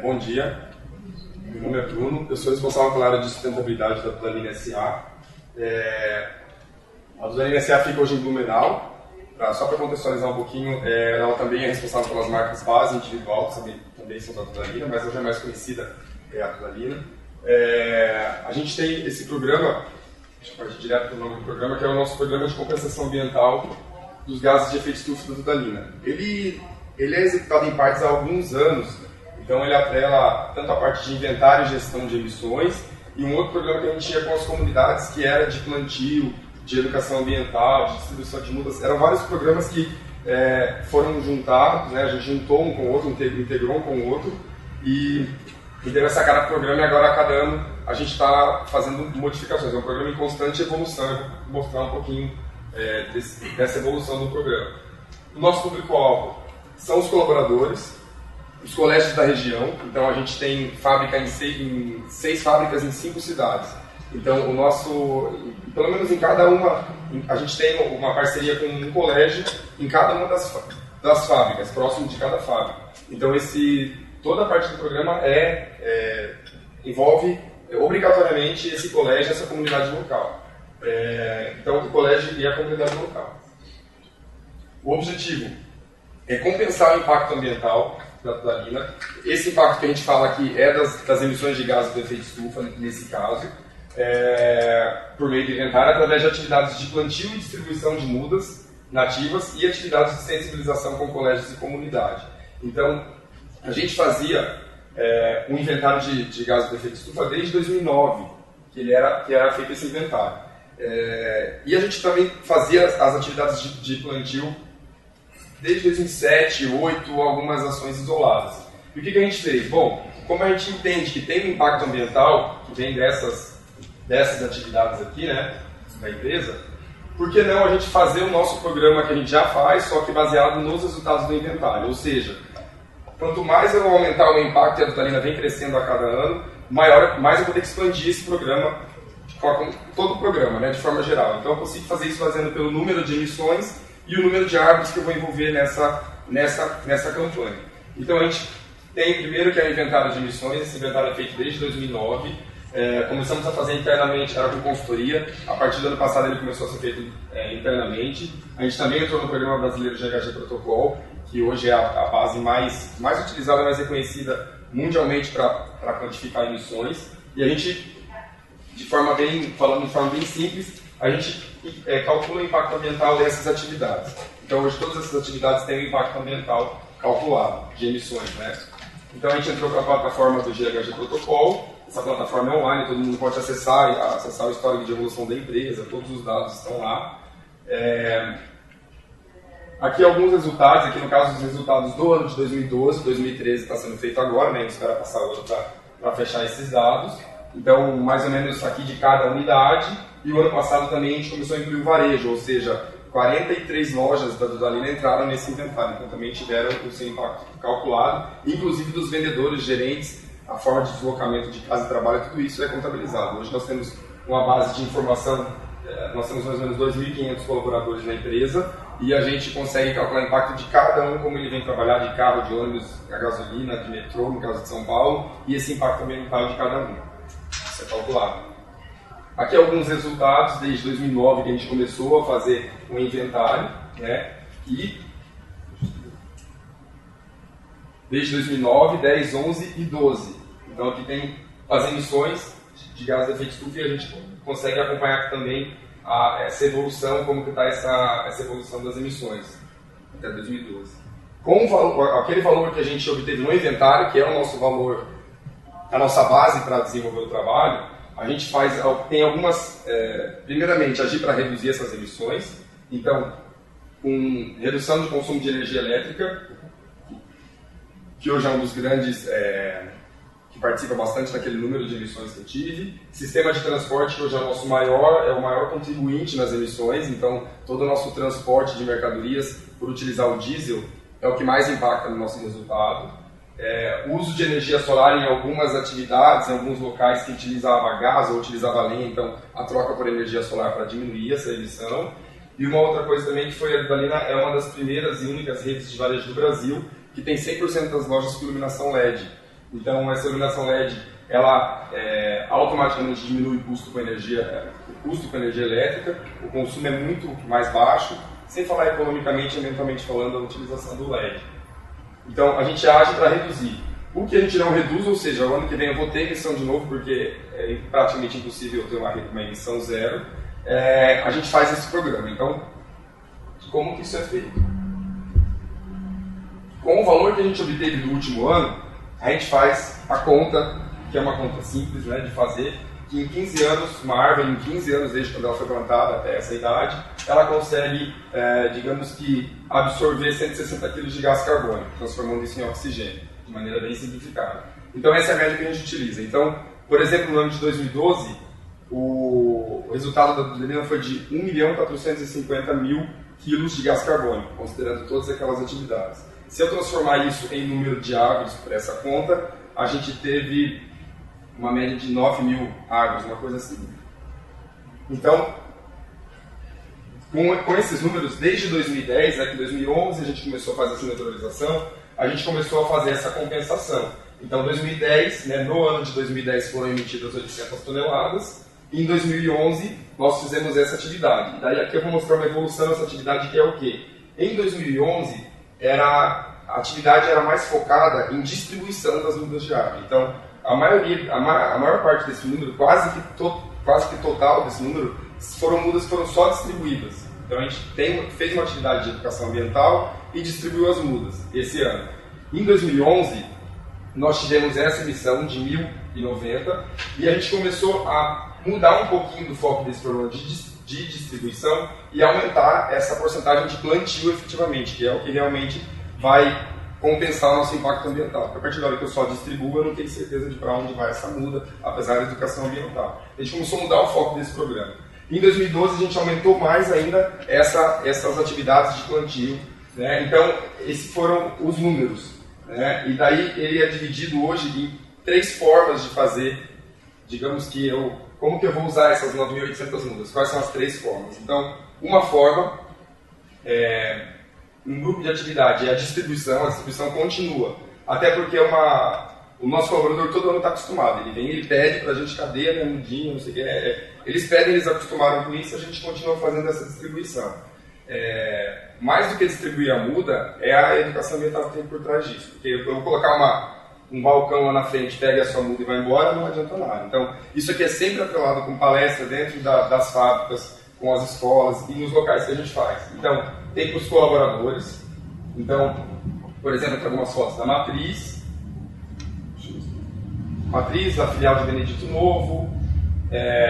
Bom dia, meu nome é Bruno, eu sou responsável pela área de sustentabilidade da Dudalina S.A. A Dudalina S.A. fica hoje em Blumenau. Só para contextualizar um pouquinho, ela também é responsável pelas marcas base individual, que também são da Dudalina, mas hoje é mais conhecida a Dudalina. A gente tem esse programa, deixa eu partir direto para o nome do programa, que é o nosso programa de compensação ambiental dos gases de efeito estufa da Dudalina. Ele é executado em partes há alguns anos, então ele atrela tanto a parte de inventário e gestão de emissões, e um outro programa que a gente tinha com as comunidades, que era de plantio, de educação ambiental, de distribuição de mudas. Eram vários programas que foram juntados, né? A gente juntou um com o outro, integrou um com o outro, e deu essa cara para o programa, e agora a cada ano a gente está fazendo modificações. É um programa em constante evolução. Eu vou mostrar um pouquinho dessa evolução do programa. O nosso público-alvo são os colaboradores, os colégios da região. Então a gente tem fábrica em 6 fábricas em 5 cidades. Então pelo menos em cada uma, a gente tem uma parceria com um colégio em cada uma das fábricas, próximo de cada fábrica. Então toda a parte do programa envolve obrigatoriamente esse colégio, essa comunidade local. Então o colégio e a comunidade local. O objetivo é compensar o impacto ambiental da Dudalina. Esse impacto que a gente fala aqui é das emissões de gases do efeito estufa, nesse caso, por meio do inventário, através de atividades de plantio e distribuição de mudas nativas e atividades de sensibilização com colégios e comunidade. Então, a gente fazia um inventário de gases do efeito estufa desde 2009, que era feito esse inventário. E a gente também fazia as atividades de plantio desde 2007, 2008, algumas ações isoladas. E o que a gente fez? Bom, como a gente entende que tem um impacto ambiental que vem dessas atividades aqui, né, da empresa, por que não a gente fazer o nosso programa que a gente já faz, só que baseado nos resultados do inventário? Ou seja, quanto mais eu aumentar o impacto e a Dudalina vem crescendo a cada ano, mais eu vou ter que expandir esse programa, todo o programa, né, de forma geral. Então eu consigo fazer isso fazendo pelo número de emissões e o número de árvores que eu vou envolver nessa campanha. Então a gente tem primeiro que é o inventário de emissões. Esse inventário é feito desde 2009. Começamos a fazer internamente, era com consultoria. A partir do ano passado ele começou a ser feito internamente. A gente também entrou no Programa Brasileiro de GHG Protocol, que hoje é a base mais utilizada, mais reconhecida mundialmente para quantificar emissões. E a gente, falando de forma bem simples, a gente calcula o impacto ambiental dessas atividades. Então hoje todas essas atividades têm um impacto ambiental calculado de emissões, né? Então a gente entrou para a plataforma do GHG Protocol. Essa plataforma é online, todo mundo pode acessar o histórico de evolução da empresa, todos os dados estão lá. Aqui alguns resultados, aqui no caso os resultados do ano de 2012, 2013 está sendo feito agora, né? A gente espera passar o ano para fechar esses dados. Então, mais ou menos aqui de cada unidade. E o ano passado também a gente começou a incluir o varejo, ou seja, 43 lojas da Dudalina entraram nesse inventário. Então também tiveram o seu impacto calculado, inclusive dos vendedores, gerentes, a forma de deslocamento de casa e trabalho, tudo isso é contabilizado. Hoje nós temos uma base de informação, nós temos mais ou menos 2.500 colaboradores na empresa e a gente consegue calcular o impacto de cada um, como ele vem trabalhar, de carro, de ônibus, a gasolina, de metrô, no caso de São Paulo, e esse impacto ambiental de cada um. Isso é calculado. Aqui alguns resultados desde 2009 que a gente começou a fazer um inventário, né? E desde 2009, 10, 11 e 12. Então aqui tem as emissões de gases de efeito estufa e a gente consegue acompanhar também essa evolução, como que está essa evolução das emissões até 2012. Com aquele valor que a gente obteve no inventário, que é o nosso valor, a nossa base para desenvolver o trabalho, a gente tem algumas, primeiramente, agir para reduzir essas emissões. Então, com redução de consumo de energia elétrica, que hoje é um dos grandes, que participa bastante daquele número de emissões que eu tive. Sistema de transporte, que hoje é o maior contribuinte nas emissões. Então, todo o nosso transporte de mercadorias, por utilizar o diesel, é o que mais impacta no nosso resultado. Uso de energia solar em algumas atividades, em alguns locais que utilizava gás ou utilizava lenha, então a troca por energia solar para diminuir essa emissão. E uma outra coisa também que foi a Dudalina é uma das primeiras e únicas redes de varejo do Brasil que tem 100% das lojas com iluminação LED. Então, essa iluminação LED, ela automaticamente diminui o custo com energia elétrica, o consumo é muito mais baixo, sem falar economicamente, ambientalmente falando, a utilização do LED. Então, a gente age para reduzir. O que a gente não reduz, ou seja, o ano que vem eu vou ter emissão de novo, porque é praticamente impossível ter uma emissão zero, a gente faz esse programa. Então, como que isso é feito? Com o valor que a gente obteve do último ano, a gente faz a conta, que é uma conta simples, né, de fazer, que em 15 anos, uma árvore em 15 anos, desde quando ela foi plantada até essa idade, ela consegue, digamos que, absorver 160 kg de gás carbônico, transformando isso em oxigênio, de maneira bem simplificada. Então essa é a média que a gente utiliza. Então, por exemplo, no ano de 2012, o resultado da Adelina foi de 1.450.000 kg de gás carbônico, considerando todas aquelas atividades. Se eu transformar isso em número de árvores para essa conta, a gente teve uma média de 9.000 árvores, uma coisa assim. Então, com esses números, desde 2010, que em 2011 a gente começou a fazer essa neutralização, a gente começou a fazer essa compensação. Então, 2010, no ano de 2010 foram emitidas 800 toneladas, e em 2011 nós fizemos essa atividade. Daí aqui eu vou mostrar uma evolução dessa atividade, que é o quê? Em 2011, a atividade era mais focada em distribuição das mudas de árvore. Então, a maior parte desse número, quase que total desse número, foram mudas que foram só distribuídas. Então, a gente fez uma atividade de educação ambiental e distribuiu as mudas esse ano. Em 2011, nós tivemos essa emissão de 1.090 e a gente começou a mudar um pouquinho do foco desse programa de distribuição e aumentar essa porcentagem de plantio efetivamente, que é o que realmente vai compensar o nosso impacto ambiental. Porque a partir da hora que eu só distribuo, eu não tenho certeza de para onde vai essa muda, apesar da educação ambiental. A gente começou a mudar o foco desse programa. Em 2012, a gente aumentou mais ainda essas atividades de plantio. Né? Então, esses foram os números. Né? E daí ele é dividido hoje em 3 formas de fazer, digamos que como que eu vou usar essas 9.800 mudas? Quais são as 3 formas? Então, uma forma um grupo de atividade é a distribuição continua. Até porque o nosso colaborador todo ano está acostumado. Ele vem, ele pede para a gente, cadê a minha mudinha, não sei o que. Eles pedem, eles acostumaram com isso, a gente continua fazendo essa distribuição. Mais do que distribuir a muda, é a educação ambiental que tem por trás disso. Porque eu vou colocar um balcão lá na frente, pega a sua muda e vai embora, não adianta nada. Então, isso aqui é sempre atrelado com palestra dentro das fábricas, com as escolas e nos locais que a gente faz. Então, tem para os colaboradores. Então, por exemplo, tem algumas fotos da Matriz, da filial de Benedito Novo,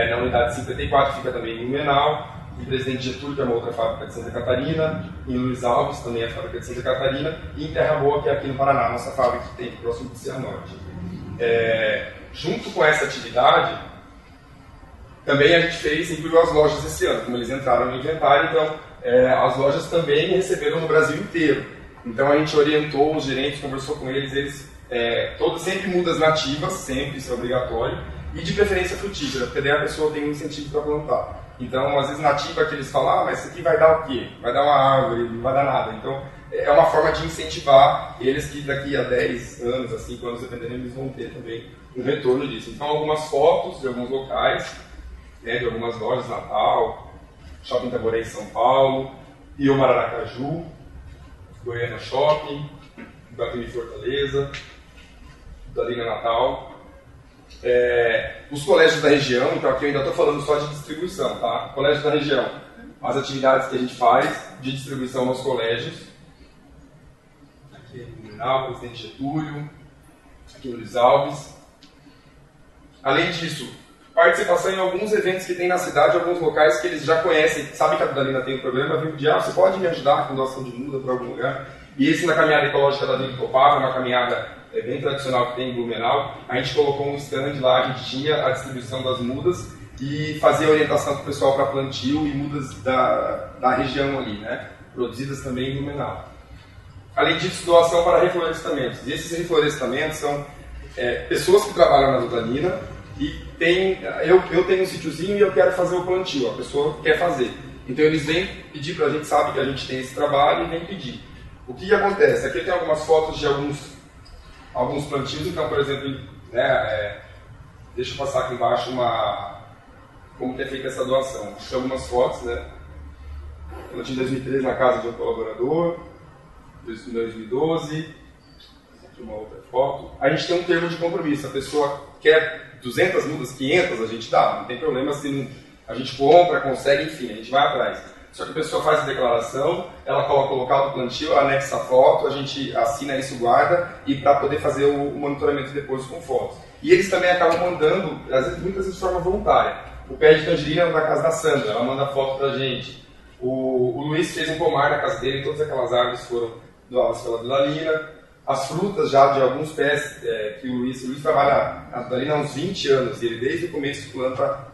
na unidade 54 fica também em Blumenau, em Presidente Getúlio, que é uma outra fábrica de Santa Catarina, em Luiz Alves, também é a fábrica de Santa Catarina, e em Terra Boa, que é aqui no Paraná, nossa fábrica que tem próximo de Cianorte. Junto com essa atividade, também a gente incluiu as lojas esse ano, como eles entraram no inventário, então as lojas também receberam no Brasil inteiro. Então a gente orientou os gerentes, conversou com eles todos sempre mudas nativas, sempre, isso é obrigatório, e de preferência frutífera, porque daí a pessoa tem um incentivo para plantar. Então, às vezes nativa que eles falam, mas isso aqui vai dar o quê? Vai dar uma árvore, não vai dar nada. Então, é uma forma de incentivar eles que daqui a 10 anos, a 5 anos, dependendo, eles vão ter também um retorno disso. Então, algumas fotos de alguns locais, de algumas lojas, Natal, Shopping Taboré em São Paulo, Iomar Aracaju, Goiânia Shopping, Guatemi Fortaleza, Dalina Natal. Os colégios da região, então aqui eu ainda estou falando só de distribuição, tá? Colégios da região, as atividades que a gente faz de distribuição nos colégios. Aqui em Blumenau, Presidente Getúlio, aqui em Luiz Alves. Além disso, participação em alguns eventos que tem na cidade, alguns locais que eles já conhecem, sabem que a Dalina tem um programa, vem pedir, você pode me ajudar com doação de muda para algum lugar? E esse na caminhada ecológica da Vila Copava, uma caminhada bem tradicional que tem em Blumenau, a gente colocou um stand lá, a gente tinha a distribuição das mudas e fazia orientação para o pessoal para plantio e mudas da região ali, né? Produzidas também em Blumenau. Além disso, doação para reflorestamentos. E esses reflorestamentos são pessoas que trabalham na Dudalina e eu tenho um sítiozinho e eu quero fazer o plantio, a pessoa quer fazer. Então eles vêm pedir para a gente, sabe que a gente tem esse trabalho e vem pedir. O que acontece? Aqui tem algumas fotos de alguns alguns plantios. Então, por exemplo, né, deixa eu passar aqui embaixo como que é feita essa doação. Deixa eu ver algumas fotos, né? Plantio em 2013 na casa de um colaborador, em 2012, aqui uma outra foto. A gente tem um termo de compromisso, a pessoa quer 200 mudas, 500, a gente dá, não tem problema se não, a gente compra, consegue, enfim, a gente vai atrás. Só que a pessoa faz a declaração, ela coloca o local do plantio, anexa a foto, a gente assina isso, guarda, e para poder fazer o monitoramento depois com fotos. E eles também acabam mandando, muitas vezes de forma voluntária. O pé de tangerina da casa da Sandra, ela manda foto pra gente. O Luiz fez um pomar na casa dele, todas aquelas árvores foram doadas pela Vilalina. As frutas já de alguns pés que o Luiz trabalha na Vilalina há uns 20 anos, e ele desde o começo planta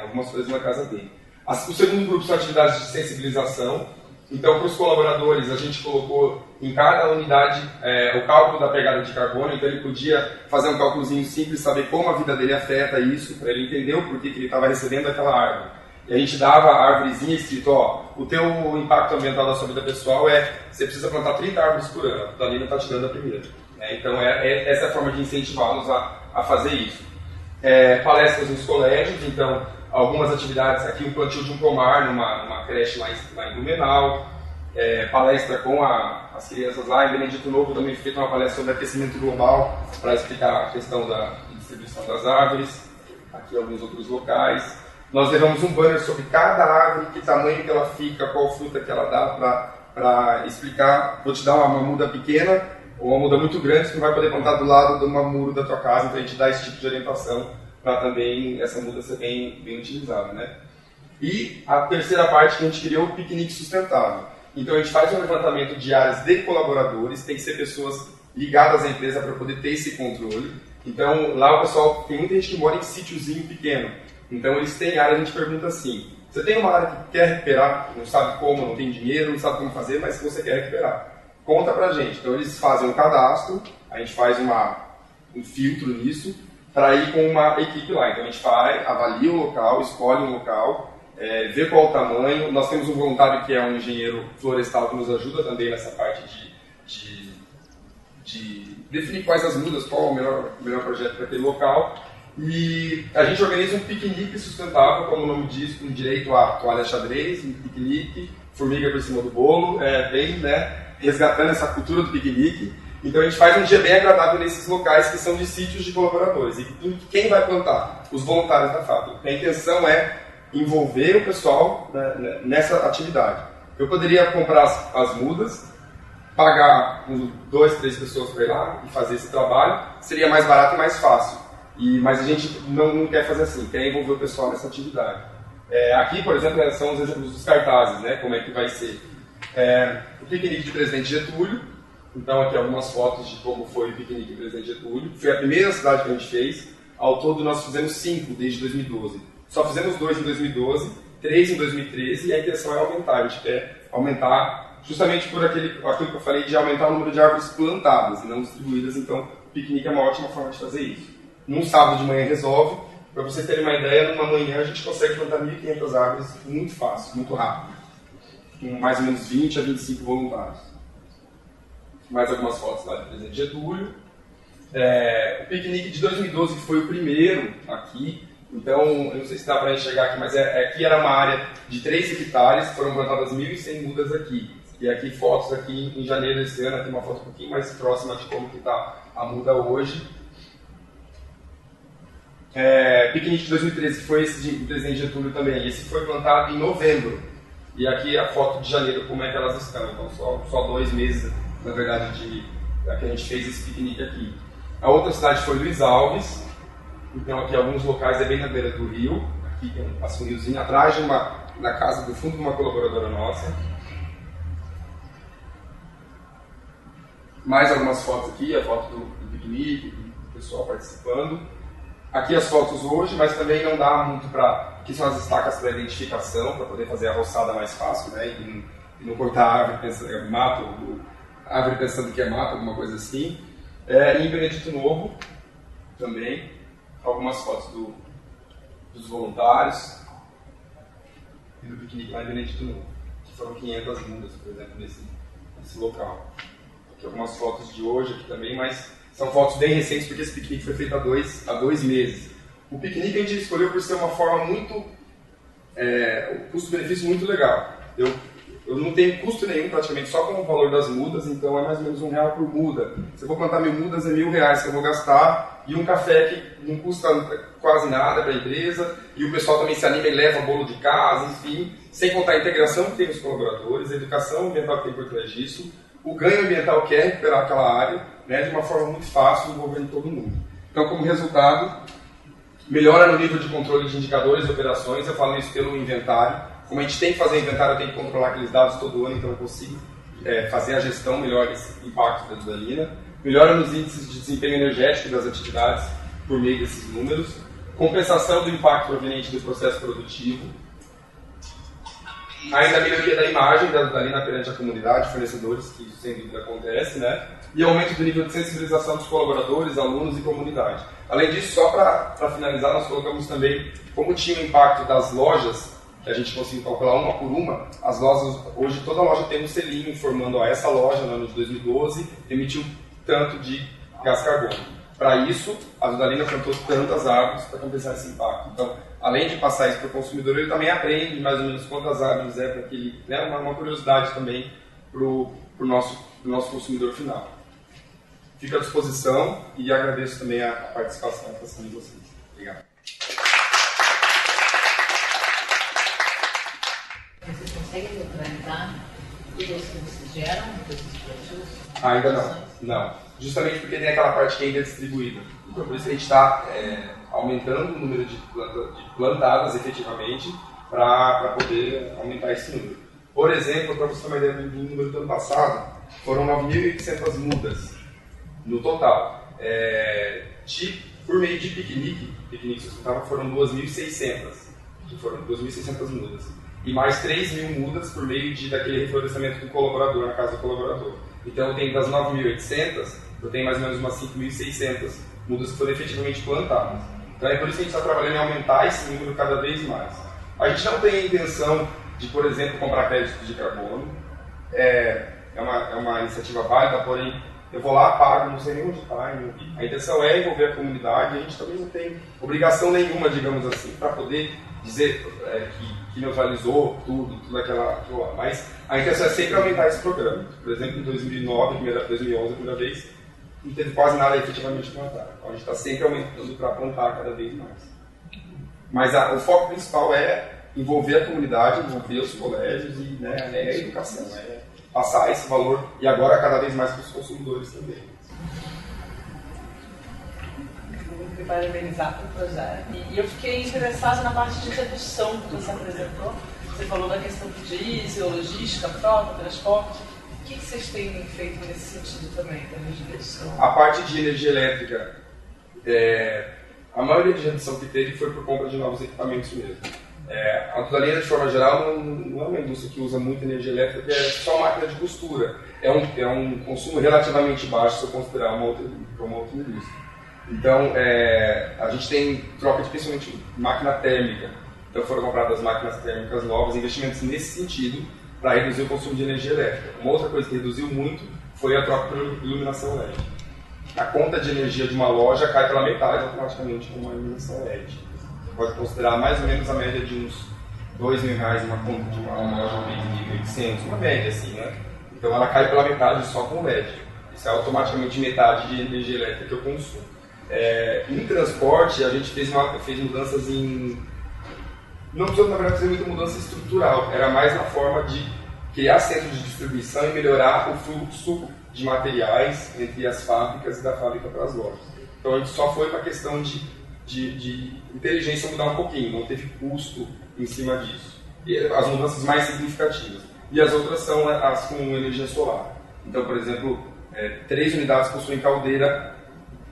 algumas coisas na casa dele. O segundo grupo são atividades de sensibilização. Então, para os colaboradores, a gente colocou em cada unidade o cálculo da pegada de carbono. Então, ele podia fazer um cálculozinho simples, saber como a vida dele afeta isso, para ele entender o porquê que ele estava recebendo aquela árvore. E a gente dava a árvorezinha escrito, o teu impacto ambiental da sua vida pessoal você precisa plantar 30 árvores por ano, a Vitalina está te dando a primeira. Então, essa é a forma de incentivá-los a fazer isso. Palestras nos colégios, então, algumas atividades aqui, um plantio de um pomar numa creche lá em Blumenau, palestra com as crianças lá, em Benedito Novo também feita uma palestra sobre aquecimento global, para explicar a questão da distribuição das árvores, aqui alguns outros locais. Nós levamos um banner sobre cada árvore, que tamanho que ela fica, qual fruta que ela dá, para explicar. Vou te dar uma muda pequena ou uma muda muito grande, que não vai poder plantar do lado de uma muro da tua casa, então a gente dá esse tipo de orientação para também essa muda ser bem utilizada, né? E a terceira parte que a gente criou, o piquenique sustentável. Então a gente faz um levantamento de áreas de colaboradores, tem que ser pessoas ligadas à empresa para poder ter esse controle. Então lá o pessoal, tem muita gente que mora em sítiozinho pequeno. Então eles têm área, a gente pergunta assim, você tem uma área que quer recuperar, não sabe como, não tem dinheiro, não sabe como fazer, mas você quer recuperar. Conta pra gente. Então eles fazem um cadastro, a gente faz um filtro nisso, para ir com uma equipe lá. Então a gente vai, avalia o local, escolhe um local, vê qual o tamanho. Nós temos um voluntário que é um engenheiro florestal que nos ajuda também nessa parte de definir quais as mudas, qual é o melhor projeto para aquele local. E a gente organiza um piquenique sustentável, como o nome diz, com direito a toalha xadrez, um piquenique, formiga por cima do bolo, bem, resgatando essa cultura do piquenique. Então a gente faz um dia bem agradável nesses locais que são de sítios de colaboradores. E quem vai plantar? Os voluntários da fábrica. A intenção é envolver o pessoal, né, nessa atividade. Eu poderia comprar as mudas, pagar 2, 3 pessoas para ir lá e fazer esse trabalho, seria mais barato e mais fácil. Mas a gente não quer fazer assim, quer envolver o pessoal nessa atividade. Aqui, por exemplo, são os exemplos dos cartazes, né, como é que vai ser. O piquenique de Presidente Getúlio, então aqui algumas fotos de como foi o piquenique de Presidente Getúlio. Foi a primeira cidade que a gente fez, ao todo nós fizemos 5 desde 2012. Só fizemos 2 em 2012, 3 em 2013 e a intenção é aumentar, a gente quer aumentar justamente por aquilo que eu falei de aumentar o número de árvores plantadas e não distribuídas, então o piquenique é uma ótima forma de fazer isso. Num sábado de manhã resolve. Para vocês terem uma ideia, numa manhã a gente consegue plantar 1.500 árvores muito fácil, muito rápido. Com mais ou menos 20 a 25 voluntários. Mais algumas fotos lá de Presidente Getúlio. O piquenique de 2012, que foi o primeiro aqui. Então, eu não sei se dá para enxergar aqui, mas aqui era uma área de 3 hectares, foram plantadas 1.100 mudas aqui. E aqui fotos aqui em janeiro desse ano, aqui uma foto um pouquinho mais próxima de como está a muda hoje. Piquenique de 2013, que foi esse de Presidente Getúlio também, esse foi plantado em novembro. E aqui a foto de janeiro, como é que elas estão. Então só 2 meses, na verdade, que a gente fez esse piquenique aqui. A outra cidade foi Luiz Alves. Então aqui alguns locais bem na beira do rio. Aqui tem um riozinho atrás na casa do fundo de uma colaboradora nossa. Mais algumas fotos aqui, a foto do piquenique, do pessoal participando. Aqui as fotos hoje, mas também não dá muito para... Aqui são as estacas para identificação, para poder fazer a roçada mais fácil, né? E não cortar a árvore pensando que é mato, alguma coisa assim. E em Benedito Novo, também, algumas fotos dos voluntários e do piquenique lá em Benedito Novo, que foram 500 mudas, por exemplo, nesse local. Aqui algumas fotos de hoje aqui também, mas São fotos bem recentes, porque esse piquenique foi feito há dois meses. O piquenique a gente escolheu por ser uma forma muito... o custo-benefício muito legal. Eu não tenho custo nenhum, praticamente, só com o valor das mudas, então é mais ou menos R$1 por muda. Se eu vou plantar 1000 mudas, é R$1.000 que eu vou gastar, e um café que não custa quase nada para a empresa, e o pessoal também se anima e leva bolo de casa, enfim, sem contar a integração que tem nos colaboradores, a educação ambiental que tem por trás disso, o ganho ambiental que é recuperar aquela área, né, de uma forma muito fácil, envolvendo todo mundo. Então, como resultado, melhora no nível de controle de indicadores e operações, eu falo isso pelo inventário. Como a gente tem que fazer inventário, eu tenho que controlar aqueles dados todo ano, então eu consigo fazer a gestão melhor desse impacto da Dudalina. Melhora nos índices de desempenho energético das atividades por meio desses números. Compensação do impacto proveniente do processo produtivo. Ainda a melhoria da imagem da Dudalina perante a comunidade, fornecedores, que isso sem dúvida acontece, né? E aumento do nível de sensibilização dos colaboradores, alunos e comunidade. Além disso, só para finalizar, nós colocamos também como tinha o impacto das lojas, que a gente conseguiu calcular uma por uma. As lojas, hoje toda loja tem um selinho informando, essa loja no ano de 2012 emitiu tanto de gás carbônico. Para isso, a Dudalina plantou tantas árvores para compensar esse impacto. Então, além de passar isso para o consumidor, ele também aprende mais ou menos quantas árvores para aquele, né, uma curiosidade também para o nosso consumidor final. Fico à disposição e agradeço também a participação e a atenção de vocês. Obrigado. Vocês conseguem neutralizar tudo isso que vocês geram desses projetos? Ainda não. Justamente porque tem aquela parte que ainda é distribuída. Então, por isso que a gente está aumentando o número de plantadas efetivamente para poder aumentar esse número. Por exemplo, para você ter uma ideia do número do ano passado, foram 9.800 mudas no total. Por meio de piquenique sustentável foram 2.600, que foram 2.600 mudas. E mais 3.000 mudas por meio daquele reflorestamento do colaborador, na casa do colaborador. Então, eu tenho das 9.800, eu tenho mais ou menos umas 5.600 mudas que foram efetivamente plantadas. Então, é por isso que a gente está trabalhando em aumentar esse número cada vez mais. A gente não tem a intenção de, por exemplo, comprar créditos de carbono. É uma iniciativa válida, porém, eu vou lá, pago, não sei nem onde está. A intenção é envolver a comunidade, a gente também não tem obrigação nenhuma, digamos assim, para poder dizer que neutralizou tudo aquilo lá. Mas a intenção é sempre aumentar esse programa. Por exemplo, em 2011, a primeira vez, não teve quase nada efetivamente plantado. Então, a gente está sempre aumentando para plantar cada vez mais. Mas o foco principal é envolver a comunidade, envolver os colégios e a educação. Passar esse valor e agora cada vez mais para os consumidores também. Me parabenizar pelo projeto. E eu fiquei interessada na parte de redução que você apresentou. Você falou da questão do diesel, logística, frota, transporte. O que vocês têm feito nesse sentido também, em termos de redução? A parte de energia elétrica, a maioria de redução que teve foi por compra de novos equipamentos mesmo. A Dudalina, de forma geral, não é uma indústria que usa muita energia elétrica, porque é só máquina de costura. É um consumo relativamente baixo se eu considerar uma outra indústria. Então, a gente tem troca de principalmente máquina térmica. Então, foram compradas máquinas térmicas novas, investimentos nesse sentido, para reduzir o consumo de energia elétrica. Uma outra coisa que reduziu muito foi a troca por iluminação LED. A conta de energia de uma loja cai pela metade automaticamente com uma iluminação LED. Você pode considerar mais ou menos a média de uns R$2.000 uma conta de uma loja de 1.800, uma média assim, né? Então, ela cai pela metade só com LED. Isso é automaticamente metade de energia elétrica que eu consumo. Em transporte, a gente fez mudanças não precisou, na verdade, fazer muita mudança estrutural. Era mais na forma de criar centros de distribuição e melhorar o fluxo de materiais entre as fábricas e da fábrica para as lojas. Então, a gente só foi para a questão de inteligência mudar um pouquinho, não teve custo em cima disso. E as mudanças mais significativas. E as outras são as com energia solar. Então, por exemplo, 3 unidades possuem caldeira,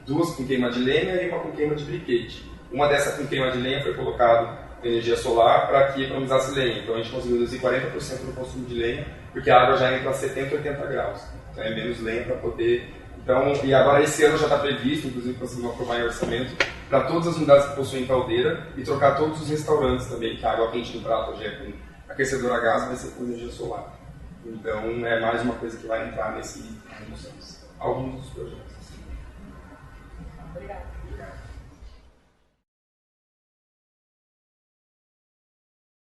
2 com queima de lenha e uma com queima de briquete. Uma dessa com queima de lenha foi colocada energia solar para que economizasse lenha. Então a gente conseguiu reduzir 40% do consumo de lenha, porque a água já entra a 70, 80 graus. Então é menos lenha para poder... Então, e agora esse ano já está previsto, inclusive conseguimos aprovar em orçamento, para todas as unidades que possuem caldeira e trocar todos os restaurantes também, que a água quente no prato já é com aquecedor a gás, vai ser com energia solar. Então é mais uma coisa que vai entrar alguns dos projetos.